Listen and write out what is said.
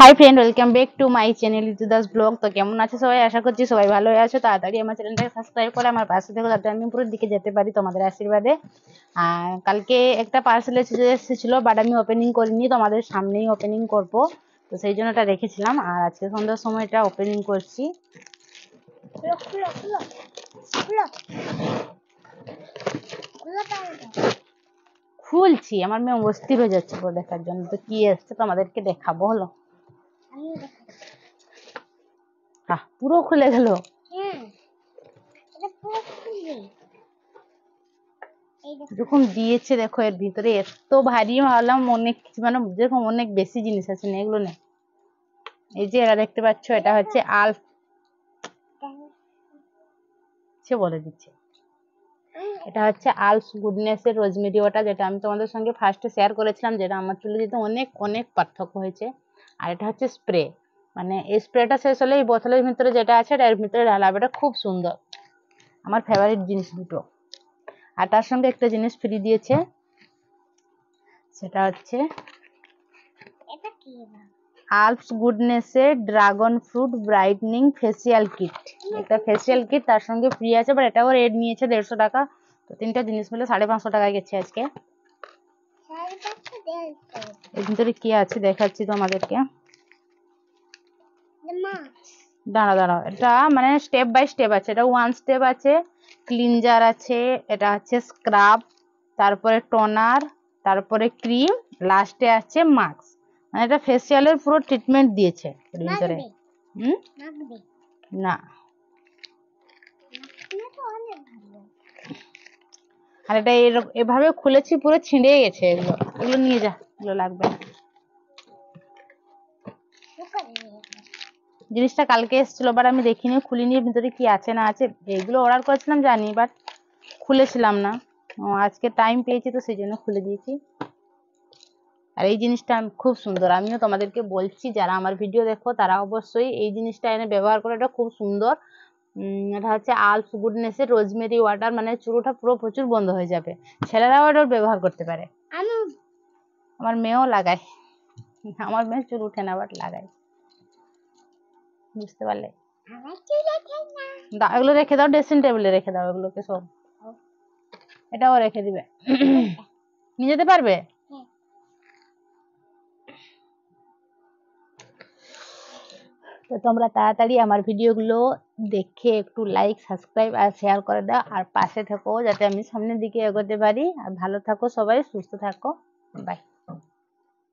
Hi friend, welcome back to my channel Ritu Das blog. তো কেমন আছে সবাই? আশা করছি সবাই ভালো আছো। তাড়াতাড়ি আমার চ্যানেলটাকে সাবস্ক্রাইব করে আমার পাশে থেকো, যাতে আমি পুরো দিকে যেতে পারি তোমাদের আশীর্বাদে। আর কালকে একটা পার্সেল এসেছিল, বাট আমি ওপেনিং করিনি, তোমাদের সামনেই ওপেনিং করব। তো সেই জন্য এটা রেখেছিলাম, আর আজকে সন্ধ্যার সময় এটা ওপেনিং করছি। খুলছি, আমার মেয়ে অস্থির হয়ে যাচ্ছে পুরো দেখার জন্য। তো কি এসছে তোমাদেরকে দেখাবো, হলো? পুরো খুলে গেল। যখন দিয়েছে দেখো, এর ভিতরে এত ভারী, ভাবলাম অনেক কিছু, মানে যেরকম অনেক বেশি জিনিস আছে না, এগুলো নেই। এই যে এরা দেখতে পাচ্ছ, এটা হচ্ছে আলফ, সে বলে দিচ্ছে, এটা হচ্ছে আলস গুডনেস এর রোজমেরি ওয়াটার, যেটা আমি তোমাদের সঙ্গে ফার্স্টে শেয়ার করেছিলাম, যেটা আমার চুলে দিতে অনেক অনেক পার্থক্য হয়েছে। আর এটা হচ্ছে স্প্রে, মানে এই স্প্রেটা শেষ হলে এই বোতলের ভিতরে যেটা আছে এর ভিতরে ঢালাবে। এটা খুব সুন্দর, আমার ফেভারিট জিনিস দুটো। আর তার সঙ্গে একটা জিনিস ফ্রি দিয়েছে, সেটা হচ্ছে আলপস গুডনেস এর dragon fruit brightening facial kit. এটা ফেসিয়াল কিট তার সঙ্গে ফ্রি আছে, বাট এটাও রেট নিয়েছে 150 টাকা। তো তিনটা জিনিস মিলে 550 টাকায় গেছে আজকে। এর ভিতরে কি আছে দেখাচ্ছি তোমাদেরকে। দাঁড়াও, এটা মানে স্টেপ বাই স্টেপ আছে। এটা ওয়ান স্টেপ আছে, ক্লিনজার আছে, এটা হচ্ছে স্ক্রাব, তারপরে টোনার, তারপরে ক্রিম, লাস্টে আছে মাস্ক। মানে এটা ফেসিয়ালের পুরো ট্রিটমেন্ট দিয়েছে এর ভিতরে। না, আর এটা এভাবে খুলেছি, পুরো ছিঁড়ে গেছে। এগুলো এগুলো নিয়ে যা, এগুলো লাগবে না। জিনিসটা কালকে এসেছিল, বাট আমি দেখিনি, খুলিনি ভিতরে কি আছে না আছে। এগুলো অর্ডার করেছিলাম জানি, বাট খুলেছিলাম না। আজকে টাইম পেয়েছি তো সেই জন্য খুলে দিয়েছি। আর এই জিনিসটা খুব সুন্দর, আমিও তোমাদেরকে বলছি, যারা আমার ভিডিও দেখো তারা অবশ্যই এই জিনিসটা এনে ব্যবহার করে। এটা খুব সুন্দর। এটা হচ্ছে আলস গুডনেস এর রোজমেরি ওয়াটার, মানে চুলটা পুরো প্রচুর বন্ধ হয়ে যাবে। ছেলেরাও এটা ব্যবহার করতে পারে। আমার মেয়েও লাগায়, আমার মেয়ে চুল উঠে না, বাট লাগায়। বুঝতে পারলে? এগুলো রেখে দাও, ড্রেসিং টেবিলে রেখে দাও এগুলোকে সব। এটাও রেখে দিবে, নিয়ে যেতে পারবে। তো তোমরা তাড়াতাড়ি আমার ভিডিওগুলো দেখে একটু লাইক, সাবস্ক্রাইব আর শেয়ার করে দাও, আর পাশে থেকো যাতে আমি সামনের দিকে এগোতে পারি। আর ভালো থাকো সবাই, সুস্থ থাকো, বাই।